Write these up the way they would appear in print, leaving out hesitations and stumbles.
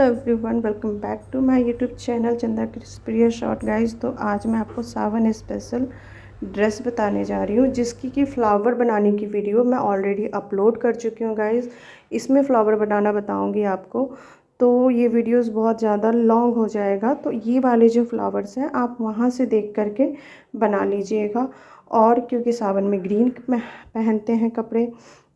Hello everyone, welcome back to my YouTube channel Chanda Priya short guys. तो आज मैं आपको सावन स्पेशल ड्रेस बताने जा रही हूँ, जिसकी कि फ़्लावर बनाने की वीडियो मैं ऑलरेडी अपलोड कर चुकी हूँ गाइस। इसमें फ़्लावर बनाना बताऊँगी आपको, तो ये वीडियोस बहुत ज़्यादा लॉन्ग हो जाएगा। तो ये वाले जो फ्लावर्स हैं आप वहाँ से देख करके बना लीजिएगा। और क्योंकि सावन में ग्रीन पहनते हैं कपड़े,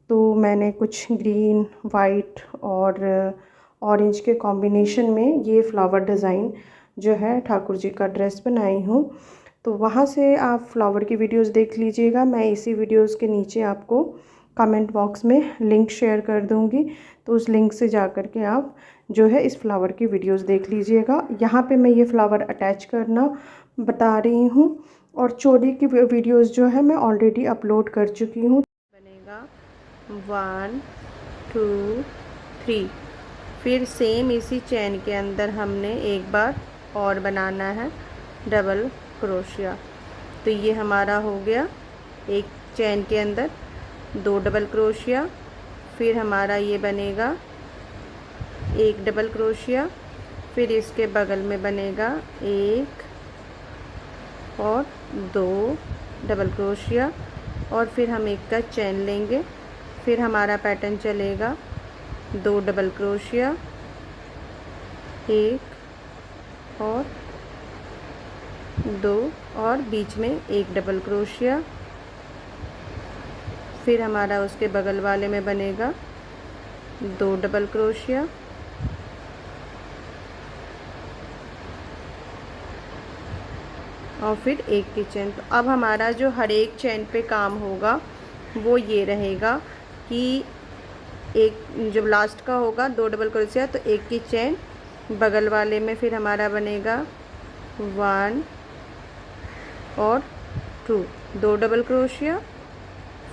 तो मैंने कुछ ग्रीन, वाइट और ऑरेंज के कॉम्बिनेशन में ये फ्लावर डिज़ाइन जो है ठाकुर जी का ड्रेस बनाई हूँ। तो वहाँ से आप फ्लावर की वीडियोस देख लीजिएगा। मैं इसी वीडियोस के नीचे आपको कमेंट बॉक्स में लिंक शेयर कर दूँगी, तो उस लिंक से जा कर के आप जो है इस फ्लावर की वीडियोस देख लीजिएगा। यहाँ पे मैं ये फ्लावर अटैच करना बता रही हूँ, और चोली की वीडियोस जो है मैं ऑलरेडी अपलोड कर चुकी हूँ। बनेगा 1 2 3। फिर सेम इसी चैन के अंदर हमने एक बार और बनाना है डबल क्रोशिया। तो ये हमारा हो गया एक चैन के अंदर 2 डबल क्रोशिया। फिर हमारा ये बनेगा एक डबल क्रोशिया। फिर इसके बगल में बनेगा 1 और 2 डबल क्रोशिया, और फिर हम एक का चैन लेंगे। फिर हमारा पैटर्न चलेगा 2 डबल क्रोशिया, 1 और 2 और बीच में 1 डबल क्रोशिया। फिर हमारा उसके बगल वाले में बनेगा 2 डबल क्रोशिया, और फिर एक की चैन। तो अब हमारा जो हर एक चैन पे काम होगा वो ये रहेगा कि एक जब लास्ट का होगा 2 डबल क्रोशिया, तो एक की चैन बगल वाले में, फिर हमारा बनेगा 1 और 2 डबल क्रोशिया।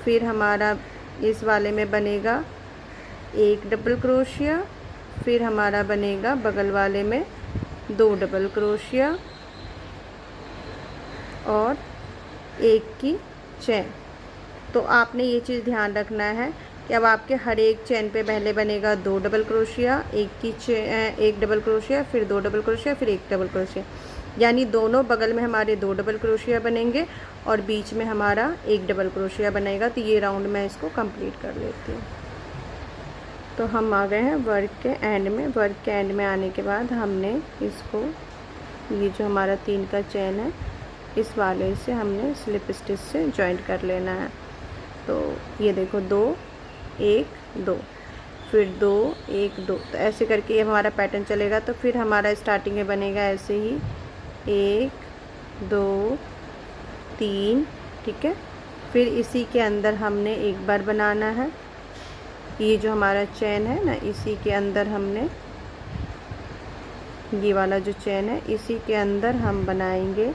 फिर हमारा इस वाले में बनेगा 1 डबल क्रोशिया। फिर हमारा बनेगा बगल वाले में 2 डबल क्रोशिया और एक की चैन। तो आपने ये चीज़ ध्यान रखना है कि अब आपके हर एक चैन पे पहले बनेगा 2 डबल क्रोशिया, एक डबल क्रोशिया, फिर 2 डबल क्रोशिया, फिर 1 डबल क्रोशिया, यानी दोनों बगल में हमारे 2 डबल क्रोशिया बनेंगे और बीच में हमारा 1 डबल क्रोशिया बनेगा। तो ये राउंड मैं इसको कंप्लीट कर लेती हूँ। तो हम आ गए हैं वर्क के एंड में। वर्क के एंड में आने के बाद हमने इसको, ये जो हमारा 3 का चैन है, इस वाले से हमने स्लिप स्टिच से जॉइंट कर लेना है। तो ये देखो 2 1 2, फिर 2 1 2, तो ऐसे करके ये हमारा पैटर्न चलेगा। तो फिर हमारा स्टार्टिंग में बनेगा ऐसे ही 1 2 3, ठीक है। फिर इसी के अंदर हमने एक बार बनाना है, ये जो हमारा चैन है ना, इसी के अंदर हमने, ये वाला जो चैन है इसी के अंदर हम बनाएंगे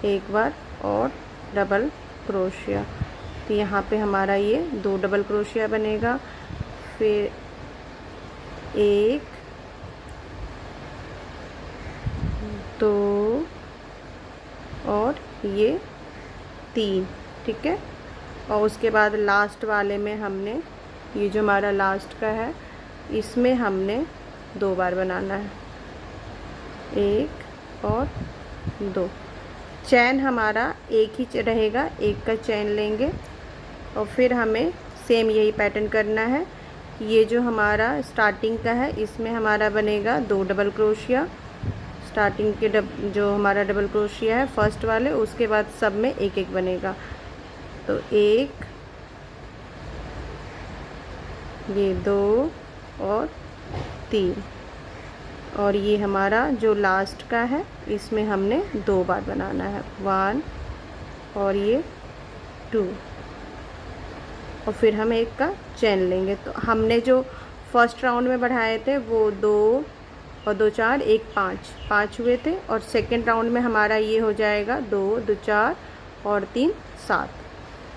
एक बार और डबल क्रोशिया। तो यहाँ पे हमारा ये 2 डबल क्रोशिया बनेगा, फिर 1 2 और ये 3, ठीक है। और उसके बाद लास्ट वाले में हमने, ये जो हमारा लास्ट का है, इसमें हमने 2 बार बनाना है, 1 और 2। चैन हमारा एक ही रहेगा, एक का चैन लेंगे और फिर हमें सेम यही पैटर्न करना है। ये जो हमारा स्टार्टिंग का है इसमें हमारा बनेगा 2 डबल क्रोशिया, स्टार्टिंग के जो हमारा डबल क्रोशिया है फर्स्ट वाले, उसके बाद सब में एक एक बनेगा। तो 1, ये 2 और 3, और ये हमारा जो लास्ट का है इसमें हमने 2 बार बनाना है, 1 और ये 2, और फिर हम एक का चैन लेंगे। तो हमने जो फर्स्ट राउंड में बढ़ाए थे वो 2 और 2 4 1 5 हुए थे, और सेकंड राउंड में हमारा ये हो जाएगा 2 2 4 और 3 7।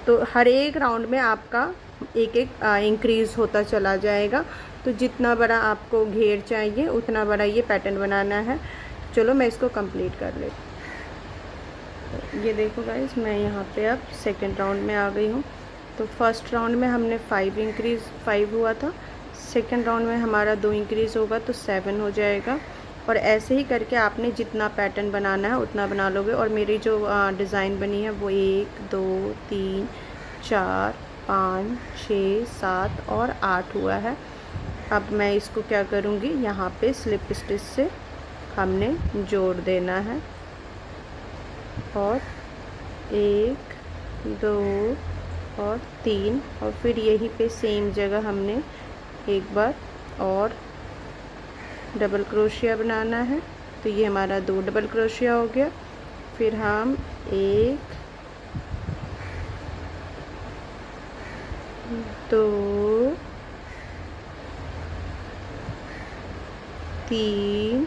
तो हर एक राउंड में आपका एक एक इंक्रीज़ होता चला जाएगा। तो जितना बड़ा आपको घेर चाहिए उतना बड़ा ये पैटर्न बनाना है। चलो मैं इसको कंप्लीट कर लेती हूँ। ये देखो गाइस, मैं यहाँ पे अब सेकंड राउंड में आ गई हूँ। तो फर्स्ट राउंड में हमने 5 हुआ था, सेकंड राउंड में हमारा 2 इंक्रीज़ होगा तो 7 हो जाएगा। और ऐसे ही करके आपने जितना पैटर्न बनाना है उतना बना लोगे। और मेरी जो डिज़ाइन बनी है वो 1 2 3 4 5 6 7 और 8 हुआ है। अब मैं इसको क्या करूँगी, यहाँ पे स्लिप स्टिच से हमने जोड़ देना है। और 1 2 और 3 और फिर यहीं पे सेम जगह हमने एक बार और डबल क्रोशिया बनाना है। तो ये हमारा 2 डबल क्रोशिया हो गया। फिर हम 1 2 3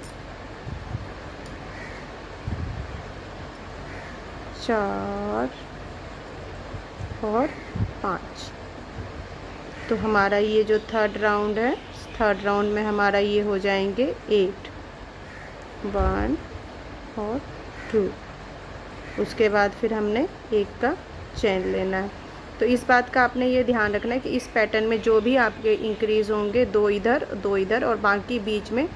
4 और 5। तो हमारा ये जो थर्ड राउंड है, थर्ड राउंड में हमारा ये हो जाएंगे 8 1 और 2। उसके बाद फिर हमने एक का चेन लेना है। तो इस बात का आपने ये ध्यान रखना है कि इस पैटर्न में जो भी आपके इंक्रीज़ होंगे 2 इधर और बाकी बीच में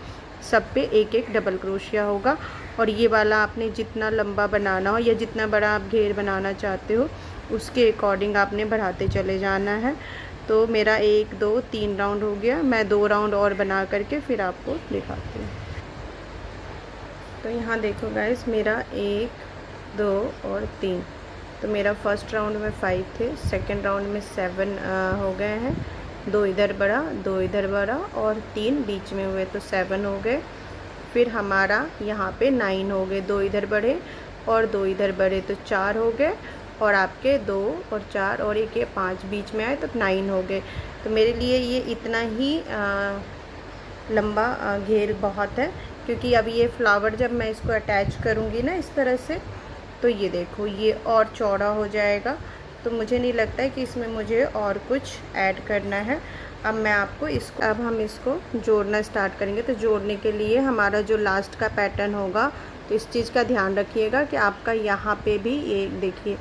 सब पे एक एक डबल क्रोशिया होगा। और ये वाला आपने जितना लंबा बनाना हो या जितना बड़ा आप घेर बनाना चाहते हो उसके अकॉर्डिंग आपने बढ़ाते चले जाना है। तो मेरा 1 2 3 राउंड हो गया। मैं 2 राउंड और बना करके फिर आपको दिखाती हूँ। तो यहाँ देखो गाइस, मेरा 1 2 और 3। तो मेरा फर्स्ट राउंड में 5 थे, सेकंड राउंड में 7 हो गए हैं। 2 इधर बड़ा 2 इधर बड़ा और 3 बीच में हुए तो 7 हो गए। फिर हमारा यहाँ पे 9 हो गए, 2 इधर बढ़े और 2 इधर बढ़े तो 4 हो गए। और आपके 2 और 4 और एक ये 5 बीच में आए तो 9 हो गए। तो मेरे लिए ये इतना ही लंबा घेर बहुत है, क्योंकि अब ये फ्लावर जब मैं इसको अटैच करूँगी ना इस तरह से, तो ये देखो ये और चौड़ा हो जाएगा। तो मुझे नहीं लगता है कि इसमें मुझे और कुछ ऐड करना है। अब हम इसको जोड़ना स्टार्ट करेंगे। तो जोड़ने के लिए हमारा जो लास्ट का पैटर्न होगा, तो इस चीज़ का ध्यान रखिएगा कि आपका यहाँ पे भी ये देखिए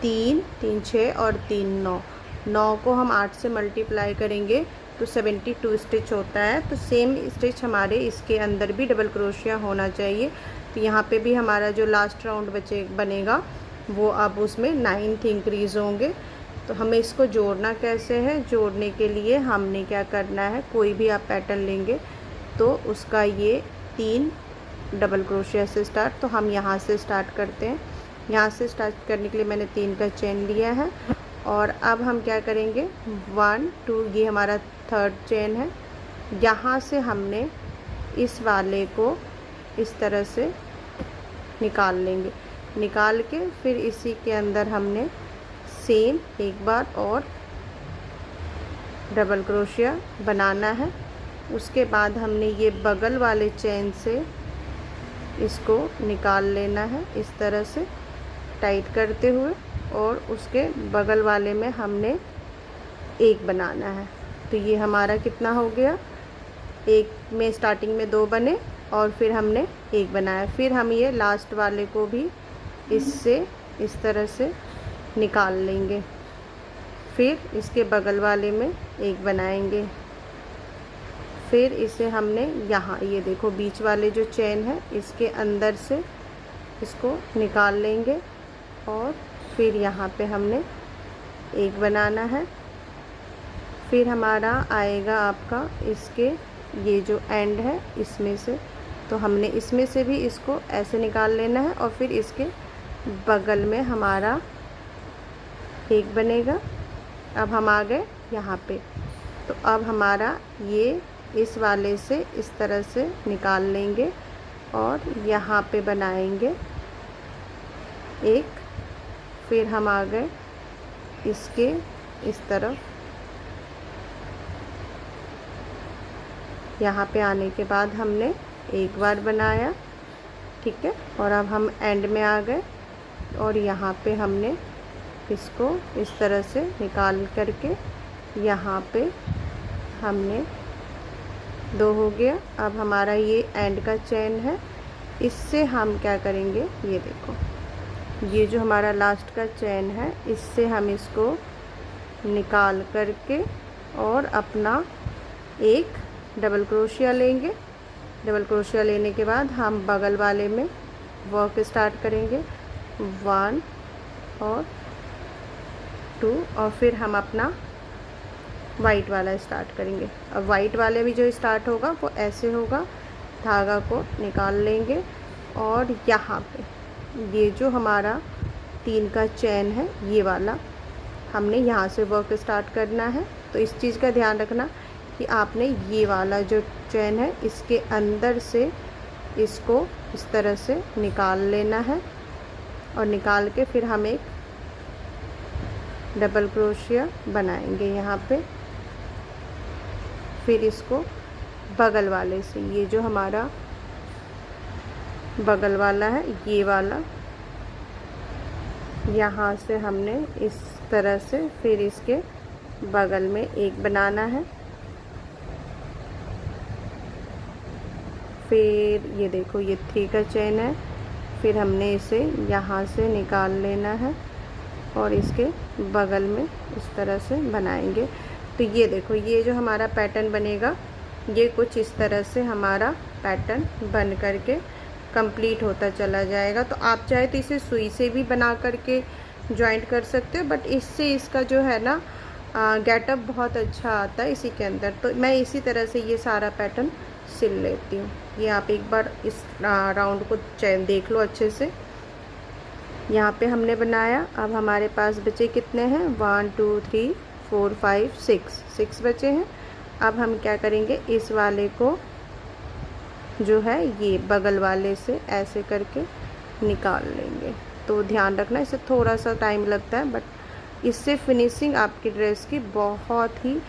3 3 6 और 3 9 9 को हम 8 से मल्टीप्लाई करेंगे तो 72 स्टिच होता है। तो सेम स्टिच हमारे इसके अंदर भी डबल क्रोशिया होना चाहिए। तो यहाँ पे भी हमारा जो लास्ट राउंड बनेगा वो अब उसमें 9th इंक्रीज़ होंगे। तो हमें इसको जोड़ना कैसे है, जोड़ने के लिए हमने क्या करना है, कोई भी आप पैटर्न लेंगे तो उसका ये 3 डबल क्रोशिया से स्टार्ट। तो हम यहाँ से स्टार्ट करते हैं। यहाँ से स्टार्ट करने के लिए मैंने 3 का चेन लिया है। और अब हम क्या करेंगे, 1 2 ये हमारा थर्ड चेन है। यहाँ से हमने इस वाले को इस तरह से निकाल लेंगे। निकाल के फिर इसी के अंदर हमने सेम एक बार और डबल क्रोशिया बनाना है। उसके बाद हमने ये बगल वाले चेन से इसको निकाल लेना है इस तरह से टाइट करते हुए, और उसके बगल वाले में हमने एक बनाना है। तो ये हमारा कितना हो गया, एक में स्टार्टिंग में 2 बने और फिर हमने एक बनाया। फिर हम ये लास्ट वाले को भी इससे इस तरह से निकाल लेंगे। फिर इसके बगल वाले में एक बनाएंगे। फिर इसे हमने यहाँ ये देखो बीच वाले जो चेन है इसके अंदर से इसको निकाल लेंगे और फिर यहाँ पे हमने एक बनाना है। फिर हमारा आएगा आपका इसके ये जो एंड है इसमें से, तो हमने इसमें से भी इसको ऐसे निकाल लेना है और फिर इसके बगल में हमारा एक बनेगा। अब हम आ गए यहाँ पे। तो अब हमारा ये इस वाले से इस तरह से निकाल लेंगे और यहाँ पे बनाएंगे एक। फिर हम आ गए इसके इस तरफ, यहाँ पे आने के बाद हमने एक बार बनाया, ठीक है। और अब हम एंड में आ गए और यहाँ पे हमने इसको इस तरह से निकाल करके यहाँ पे हमने 2 हो गया। अब हमारा ये एंड का चेन है, इससे हम क्या करेंगे, ये देखो ये जो हमारा लास्ट का चेन है इससे हम इसको निकाल करके और अपना एक डबल क्रोशिया लेंगे। डबल क्रोशिया लेने के बाद हम बगल वाले में वर्क स्टार्ट करेंगे, 1 और 2, और फिर हम अपना वाइट वाला स्टार्ट करेंगे। अब वाइट वाले भी जो स्टार्ट होगा वो ऐसे होगा, धागा को निकाल लेंगे और यहाँ पे ये जो हमारा 3 का चेन है ये वाला हमने यहाँ से वर्क स्टार्ट करना है। तो इस चीज़ का ध्यान रखना कि आपने ये वाला जो चेन है इसके अंदर से इसको इस तरह से निकाल लेना है, और निकाल के फिर हम एक डबल क्रोशिया बनाएंगे यहाँ पे। फिर इसको बगल वाले से, ये जो हमारा बगल वाला है ये वाला, यहाँ से हमने इस तरह से फिर इसके बगल में एक बनाना है। फिर ये देखो ये 3 का चेन है, फिर हमने इसे यहाँ से निकाल लेना है और इसके बगल में इस तरह से बनाएंगे। तो ये देखो ये जो हमारा पैटर्न बनेगा ये कुछ इस तरह से हमारा पैटर्न बन करके कंप्लीट होता चला जाएगा। तो आप चाहे तो इसे सुई से भी बना करके जॉइंट कर सकते हो, बट इससे इसका जो है ना गेटअप बहुत अच्छा आता है इसी के अंदर। तो मैं इसी तरह से ये सारा पैटर्न सिल लेती हूँ। ये आप एक बार इस राउंड को देख लो अच्छे से। यहाँ पे हमने बनाया, अब हमारे पास बचे कितने हैं, 1 2 3 4 5 6 बचे हैं। अब हम क्या करेंगे, इस वाले को जो है ये बगल वाले से ऐसे करके निकाल लेंगे। तो ध्यान रखना इसे थोड़ा सा टाइम लगता है, बट इससे फिनिशिंग आपकी ड्रेस की बहुत ही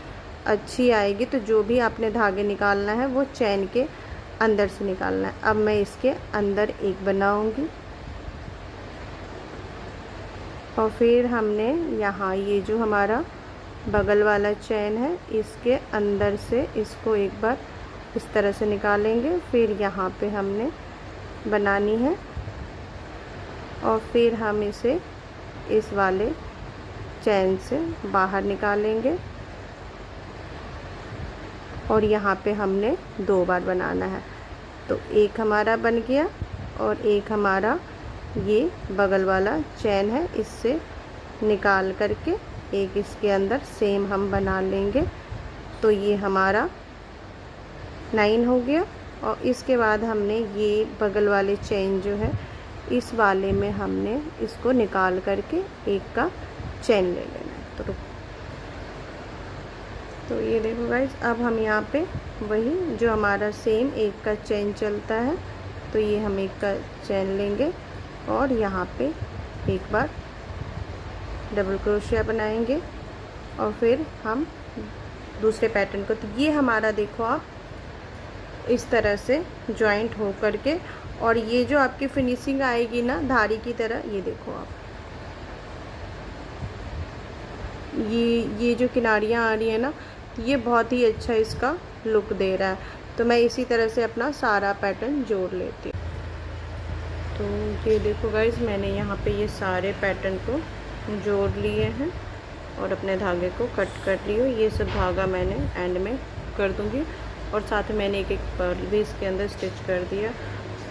अच्छी आएगी। तो जो भी आपने धागे निकालना है वो चैन के अंदर से निकालना है। अब मैं इसके अंदर एक बनाऊंगी और फिर हमने यहाँ ये जो हमारा बगल वाला चैन है इसके अंदर से इसको एक बार इस तरह से निकालेंगे। फिर यहाँ पे हमने बनानी है और फिर हम इसे इस वाले चैन से बाहर निकालेंगे और यहाँ पे हमने 2 बार बनाना है। तो एक हमारा बन गया और एक हमारा ये बगल वाला चैन है इससे निकाल करके एक इसके अंदर सेम हम बना लेंगे। तो ये हमारा 9 हो गया। और इसके बाद हमने ये बगल वाले चेन जो है इस वाले में हमने इसको निकाल करके एक का चेन ले लेना है। तो ये देखो गाइस, अब हम यहाँ पे वही जो हमारा सेम एक का चेन चलता है, तो ये हम एक का चेन लेंगे और यहाँ पे एक बार डबल क्रोशिया बनाएंगे और फिर हम दूसरे पैटर्न को, तो ये हमारा देखो आप इस तरह से जॉइंट हो करके, और ये जो आपकी फिनिशिंग आएगी ना धारी की तरह, ये देखो आप ये जो किनारियाँ आ रही है ना, ये बहुत ही अच्छा इसका लुक दे रहा है। तो मैं इसी तरह से अपना सारा पैटर्न जोड़ लेती हूँ। तो ये देखो गाइज, मैंने यहाँ पे ये सारे पैटर्न को जोड़ लिए हैं और अपने धागे को कट कर लियो। ये सब धागा मैंने एंड में कर दूँगी और साथ में मैंने एक पर्ल भी इसके अंदर स्टिच कर दिया।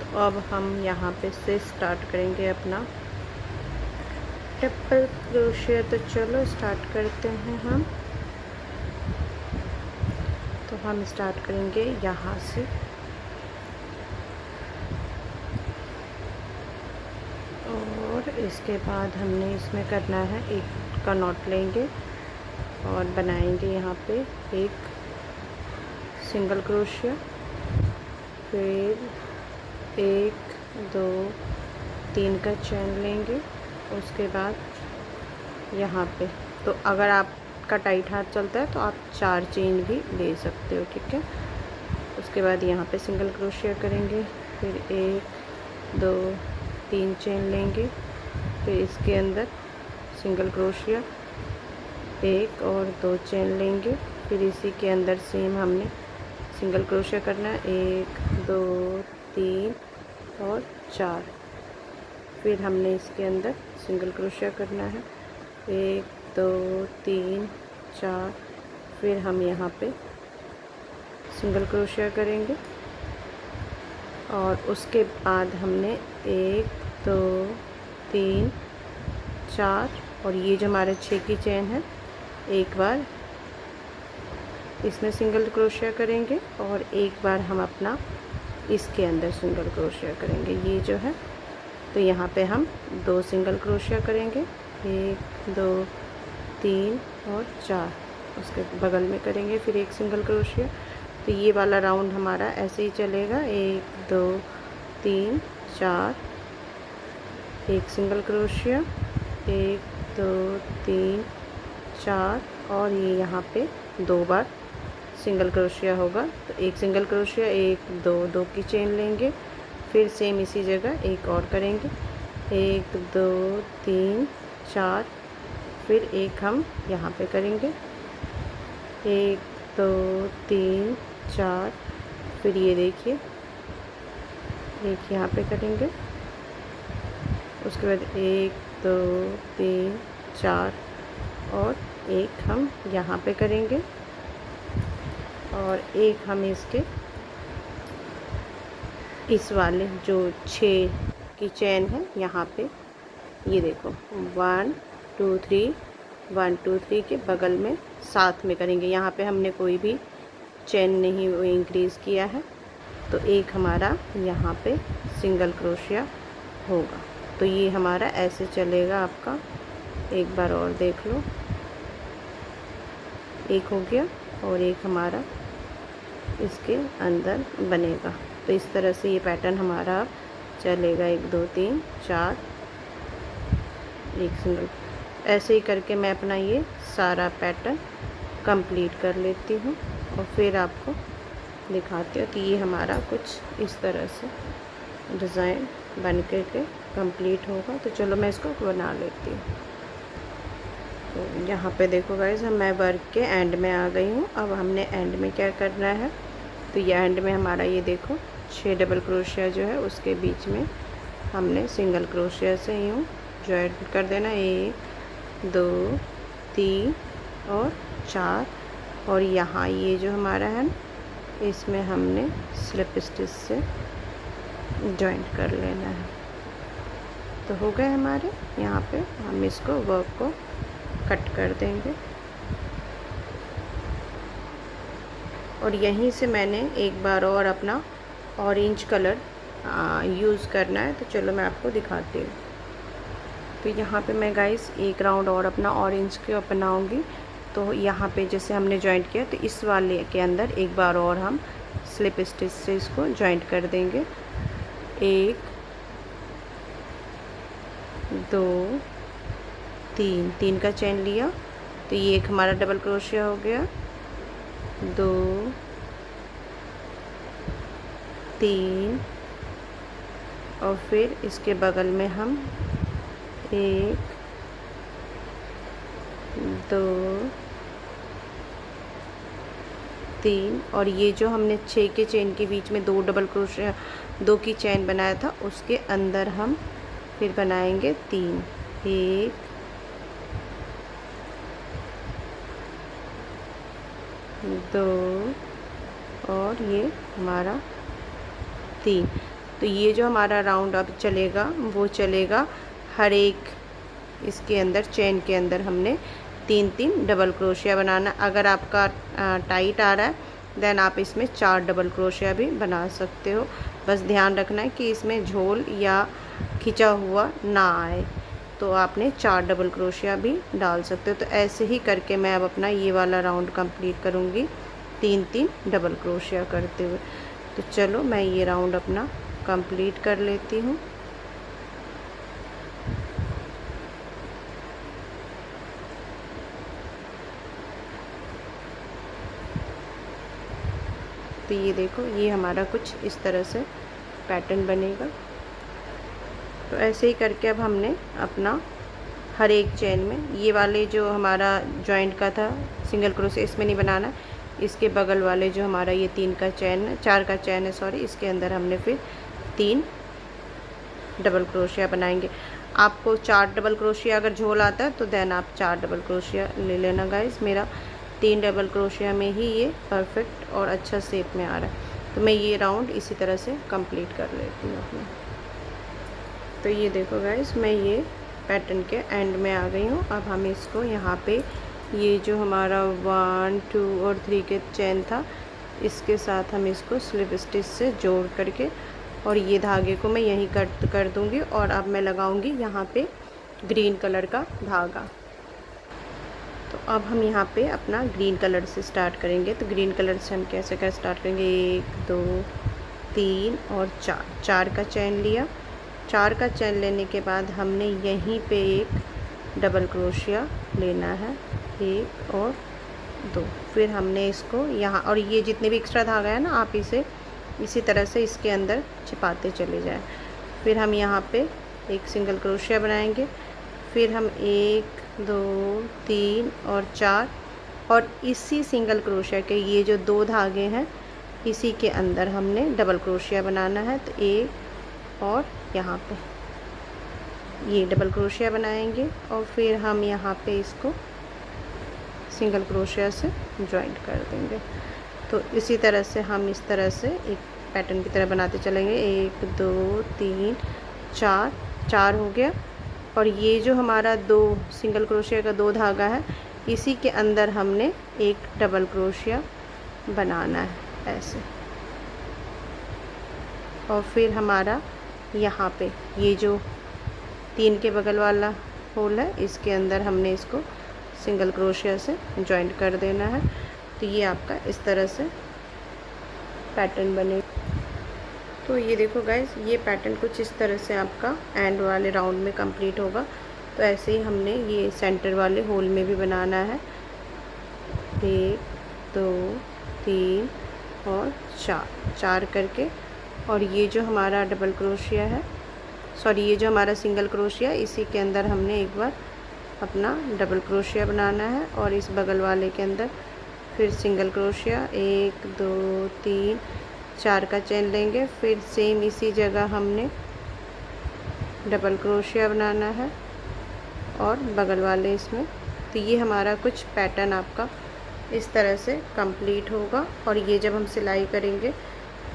तो अब हम यहाँ पे से स्टार्ट करेंगे अपना ट्रिपल क्रोशिया। तो चलो स्टार्ट करते हैं हम। तो हम स्टार्ट करेंगे यहाँ से, और इसके बाद हमने इसमें करना है एक का नॉट लेंगे और बनाएंगे यहाँ पे एक सिंगल क्रोशिया, फिर 1 2 3 का चेन लेंगे। उसके बाद यहाँ पे, तो अगर आपका टाइट हाथ चलता है तो आप 4 चेन भी ले सकते हो, ठीक है। उसके बाद यहाँ पे सिंगल क्रोशिया करेंगे, फिर 1 2 3 चेन लेंगे, फिर इसके अंदर सिंगल क्रोशिया 1 और 2 चेन लेंगे, फिर इसी के अंदर सेम हमने सिंगल क्रोशिया करना है 1 2 3 और 4। फिर हमने इसके अंदर सिंगल क्रोशिया करना है 1 2 3 4। फिर हम यहाँ पे सिंगल क्रोशिया करेंगे और उसके बाद हमने 1 2 3 4 और ये जो हमारे 6 की चेन है एक बार इसमें सिंगल क्रोशिया करेंगे और एक बार हम अपना इसके अंदर सिंगल क्रोशिया करेंगे, ये जो है। तो यहाँ पे हम 2 सिंगल क्रोशिया करेंगे, 1 2 3 और 4, उसके बगल में करेंगे फिर 1 सिंगल क्रोशिया। तो ये वाला राउंड हमारा ऐसे ही चलेगा, 1 2 3 4, 1 सिंगल क्रोशिया, 1 2 3 4 और ये यहाँ पे 2 बार सिंगल क्रोशिया होगा। तो 1 सिंगल क्रोशिया, 1 2 2 की चेन लेंगे, फिर सेम इसी जगह एक और करेंगे, 1 2 3 4, फिर एक हम यहाँ पे करेंगे, 1 2 3 4, फिर ये देखिए एक यहाँ पे करेंगे, उसके बाद 1 2 3 4 और एक हम यहाँ पे करेंगे और एक हम इसके इस वाले जो 6 की चेन है यहाँ पे, ये देखो 1 2 3 1 2 3 के बगल में साथ में करेंगे। यहाँ पे हमने कोई भी चेन नहीं इंक्रीज़ किया है, तो एक हमारा यहाँ पे सिंगल क्रोशिया होगा। तो ये हमारा ऐसे चलेगा आपका, एक बार और देख लो, एक हो गया और एक हमारा इसके अंदर बनेगा। तो इस तरह से ये पैटर्न हमारा अब चलेगा, 1 2 3 4, एक सिंगल। ऐसे ही करके मैं अपना ये सारा पैटर्न कंप्लीट कर लेती हूँ और फिर आपको दिखाती हूँ। तो ये हमारा कुछ इस तरह से डिज़ाइन बन के कंप्लीट होगा। तो चलो मैं इसको बना लेती हूँ। तो यहाँ पे देखो गाइस, मैं वर्क के एंड में आ गई हूँ। अब हमने एंड में क्या करना है, तो ये एंड में हमारा ये देखो 6 डबल क्रोशिया जो है उसके बीच में हमने सिंगल क्रोशिया से यूँ जॉइंट कर देना, 1 2 3 और 4। और यहाँ ये जो हमारा है इसमें हमने स्लिप स्टिच से जॉइंट कर लेना है। तो हो गए हमारे, यहाँ पे हम इसको वर्क को कट कर देंगे। और यहीं से मैंने एक बार और अपना ऑरेंज कलर यूज़ करना है। तो चलो मैं आपको दिखाती हूँ। तो यहाँ पे मैं गाइस एक राउंड और अपना ऑरेंज के बनाऊँगी। तो यहाँ पे जैसे हमने जॉइंट किया, तो इस वाले के अंदर एक बार और हम स्लिप स्टिच से इसको जॉइंट कर देंगे, 1 2 3, 3 का चेन लिया। तो ये एक हमारा डबल क्रोशिया हो गया, 2 3 और फिर इसके बगल में हम 1 2 3 और ये जो हमने 6 के चेन के बीच में 2 डबल क्रोशिया 2 की चेन बनाया था, उसके अंदर हम फिर बनाएंगे 3, 1 2 और ये हमारा 3। तो ये जो हमारा राउंड अब चलेगा वो चलेगा हर एक इसके अंदर चेन के अंदर हमने 3 डबल क्रोशिया बनाना। अगर आपका टाइट आ रहा है देन आप इसमें 4 डबल क्रोशिया भी बना सकते हो। बस ध्यान रखना है कि इसमें झोल या खिंचा हुआ ना आए, तो आपने 4 डबल क्रोशिया भी डाल सकते हो। तो ऐसे ही करके मैं अब अपना ये वाला राउंड कंप्लीट करूँगी 3 डबल क्रोशिया करते हुए। तो चलो मैं ये राउंड अपना कंप्लीट कर लेती हूँ। तो ये देखो, ये हमारा कुछ इस तरह से पैटर्न बनेगा। तो ऐसे ही करके अब हमने अपना हर एक चेन में ये वाले जो हमारा जॉइंट का था सिंगल क्रोशिया इसमें नहीं बनाना, इसके बगल वाले जो हमारा ये 3 का चेन है 4 का चेन है सॉरी, इसके अंदर हमने फिर 3 डबल क्रोशिया बनाएंगे। आपको 4 डबल क्रोशिया अगर झोल आता है तो देन आप 4 डबल क्रोशिया ले लेना गाइस। मेरा 3 डबल क्रोशिया में ही ये परफेक्ट और अच्छा शेप में आ रहा है। तो मैं ये राउंड इसी तरह से कंप्लीट कर लेती हूँ अपना। तो ये देखो गाइस, मैं ये पैटर्न के एंड में आ गई हूँ। अब हम इसको यहाँ पे ये जो हमारा 1 2 और 3 के चेन था, इसके साथ हम इसको स्लिप स्टिच से जोड़ करके और ये धागे को मैं यहीं कट कर दूँगी। और अब मैं लगाऊँगी यहाँ पे ग्रीन कलर का धागा। तो अब हम यहाँ पे अपना ग्रीन कलर से स्टार्ट करेंगे। तो ग्रीन कलर से हम कैसे क्या स्टार्ट करेंगे, 1 2 3 और 4 का चैन लिया। 4 का चैन लेने के बाद हमने यहीं पे एक डबल क्रोशिया लेना है, 1 और 2। फिर हमने इसको यहाँ, और ये जितने भी एक्स्ट्रा धागा है ना, आप इसे इसी तरह से इसके अंदर छिपाते चले जाएं। फिर हम यहाँ पे एक सिंगल क्रोशिया बनाएंगे। फिर हम 1 2 3 और 4, और इसी सिंगल क्रोशिया के ये जो 2 धागे हैं, इसी के अंदर हमने डबल क्रोशिया बनाना है। तो 1 और यहाँ पे ये डबल क्रोशिया बनाएंगे और फिर हम यहाँ पे इसको सिंगल क्रोशिया से जॉइंट कर देंगे। तो इसी तरह से हम इस तरह से एक पैटर्न की तरह बनाते चलेंगे। 1 2 3 4, 4 हो गया। और ये जो हमारा 2 सिंगल क्रोशिया का 2 धागा है, इसी के अंदर हमने एक डबल क्रोशिया बनाना है ऐसे। और फिर हमारा यहाँ पे ये जो 3 के बगल वाला होल है, इसके अंदर हमने इसको सिंगल क्रोशिया से जॉइंट कर देना है। तो ये आपका इस तरह से पैटर्न बने। तो ये देखो गाइस, ये पैटर्न कुछ इस तरह से आपका एंड वाले राउंड में कंप्लीट होगा। तो ऐसे ही हमने ये सेंटर वाले होल में भी बनाना है, 1 2 3 और 4 करके। और ये जो हमारा डबल क्रोशिया है, सॉरी ये जो हमारा सिंगल क्रोशिया, इसी के अंदर हमने एक बार अपना डबल क्रोशिया बनाना है। और इस बगल वाले के अंदर फिर सिंगल क्रोशिया, 1 2 3 4 का चेन लेंगे। फिर सेम इसी जगह हमने डबल क्रोशिया बनाना है और बगल वाले इसमें। तो ये हमारा कुछ पैटर्न आपका इस तरह से कंप्लीट होगा। और ये जब हम सिलाई करेंगे,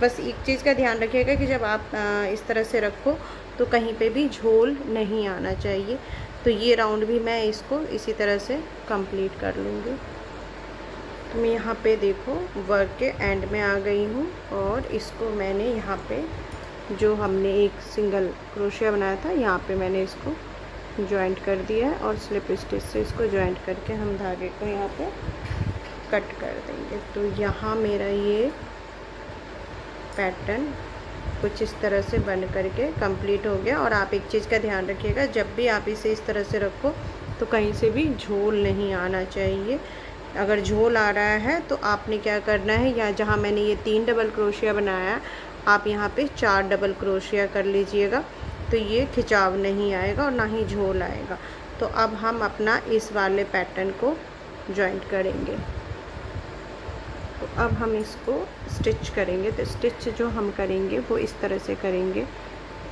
बस एक चीज़ का ध्यान रखिएगा कि जब आप इस तरह से रखो तो कहीं पे भी झोल नहीं आना चाहिए। तो ये राउंड भी मैं इसको इसी तरह से कंप्लीट कर लूँगी। तो मैं यहाँ पे देखो वर्क के एंड में आ गई हूँ और इसको मैंने यहाँ पे जो हमने एक सिंगल क्रोशिया बनाया था, यहाँ पे मैंने इसको जॉइंट कर दिया है। और स्लिप स्टिच से इसको जॉइंट करके हम धागे को यहाँ पे कट कर देंगे। तो यहाँ मेरा ये पैटर्न कुछ इस तरह से बन करके कंप्लीट हो गया। और आप एक चीज़ का ध्यान रखिएगा, जब भी आप इसे इस तरह से रखो तो कहीं से भी झोल नहीं आना चाहिए। अगर झोल आ रहा है तो आपने क्या करना है, या जहाँ मैंने ये 3 डबल क्रोशिया बनाया, आप यहाँ पे 4 डबल क्रोशिया कर लीजिएगा। तो ये खिंचाव नहीं आएगा और ना ही झोल आएगा। तो अब हम अपना इस वाले पैटर्न को जॉइंट करेंगे। तो अब हम इसको स्टिच करेंगे। तो स्टिच जो हम करेंगे वो इस तरह से करेंगे,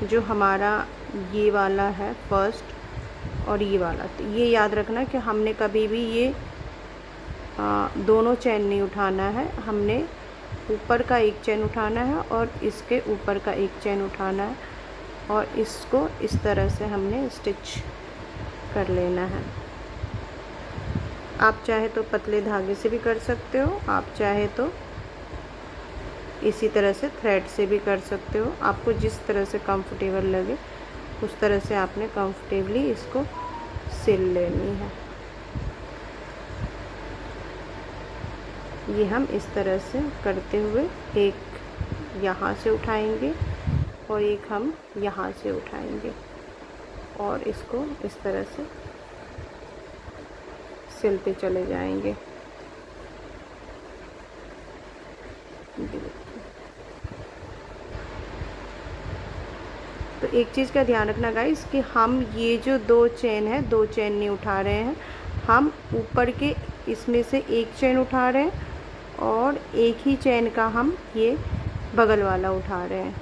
जो हमारा ये वाला है फर्स्ट और ये वाला। तो ये याद रखना कि हमने कभी भी ये दोनों चैन नहीं उठाना है। हमने ऊपर का एक चैन उठाना है और इसके ऊपर का एक चैन उठाना है और इसको इस तरह से हमने स्टिच कर लेना है। आप चाहे तो पतले धागे से भी कर सकते हो, आप चाहे तो इसी तरह से थ्रेड से भी कर सकते हो। आपको जिस तरह से कंफर्टेबल लगे उस तरह से आपने कंफर्टेबली इसको सिल लेनी है। ये हम इस तरह से करते हुए एक यहाँ से उठाएंगे और एक हम यहाँ से उठाएंगे और इसको इस तरह से सिलते चले जाएंगे। तो एक चीज़ का ध्यान रखना गाइस कि हम ये जो 2 चेन है, 2 चेन नहीं उठा रहे हैं, हम ऊपर के इसमें से एक चेन उठा रहे हैं और एक ही चेन का हम ये बगल वाला उठा रहे हैं।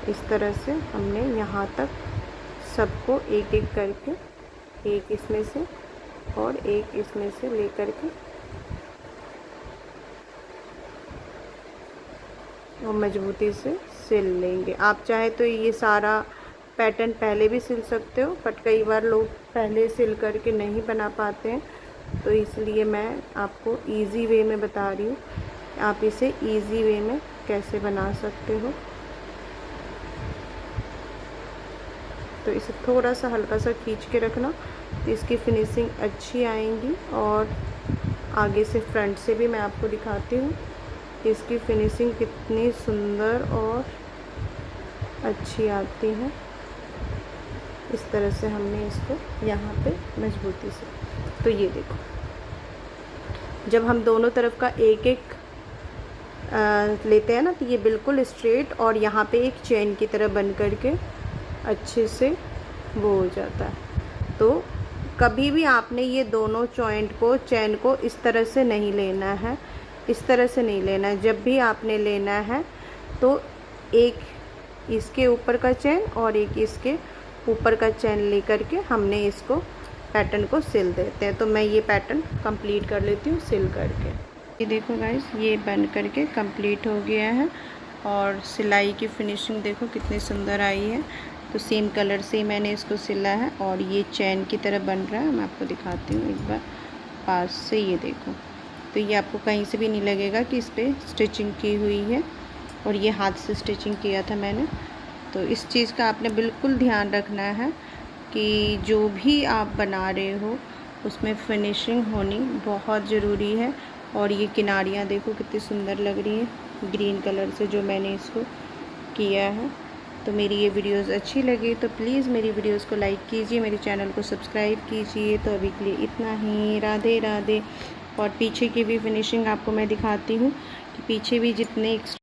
इस तरह से हमने यहाँ तक सबको एक एक करके, एक इसमें से और एक इसमें से लेकर के और मजबूती से सिल लेंगे। आप चाहे तो ये सारा पैटर्न पहले भी सिल सकते हो, बट कई बार लोग पहले सिल करके नहीं बना पाते हैं, तो इसलिए मैं आपको इजी वे में बता रही हूँ आप इसे इजी वे में कैसे बना सकते हो। तो इसे थोड़ा सा हल्का सा खींच के रखना, तो इसकी फिनिशिंग अच्छी आएंगी। और आगे से फ्रंट से भी मैं आपको दिखाती हूँ इसकी फिनिशिंग कितनी सुंदर और अच्छी आती है। इस तरह से हमने इसको यहाँ पे मजबूती से, तो ये देखो जब हम दोनों तरफ का एक एक लेते हैं ना, तो ये बिल्कुल स्ट्रेट और यहाँ पे एक चेन की तरह बन करके अच्छे से वो हो जाता है। तो कभी भी आपने ये दोनों जॉइंट को चेन को इस तरह से नहीं लेना है, इस तरह से नहीं लेना है। जब भी आपने लेना है तो एक इसके ऊपर का चेन और एक इसके ऊपर का चेन लेकर के हमने इसको पैटर्न को सिल देते हैं। तो मैं ये पैटर्न कंप्लीट कर लेती हूँ सिल करके। ये देखो गाइस, ये बन करके कंप्लीट हो गया है और सिलाई की फिनिशिंग देखो कितनी सुंदर आई है। तो सेम कलर से ही मैंने इसको सिला है और ये चैन की तरह बन रहा है। मैं आपको दिखाती हूँ एक बार पास से, ये देखो। तो ये आपको कहीं से भी नहीं लगेगा कि इस पर स्टिचिंग की हुई है, और ये हाथ से स्टिचिंग किया था मैंने। तो इस चीज़ का आपने बिल्कुल ध्यान रखना है कि जो भी आप बना रहे हो उसमें फिनिशिंग होनी बहुत ज़रूरी है। और ये किनारियाँ देखो कितनी सुंदर लग रही है ग्रीन कलर से जो मैंने इसको किया है। तो मेरी ये वीडियोस अच्छी लगी तो प्लीज़ मेरी वीडियोस को लाइक कीजिए, मेरे चैनल को सब्सक्राइब कीजिए। तो अभी के लिए इतना ही, राधे राधे। और पीछे की भी फिनिशिंग आपको मैं दिखाती हूँ कि पीछे भी जितने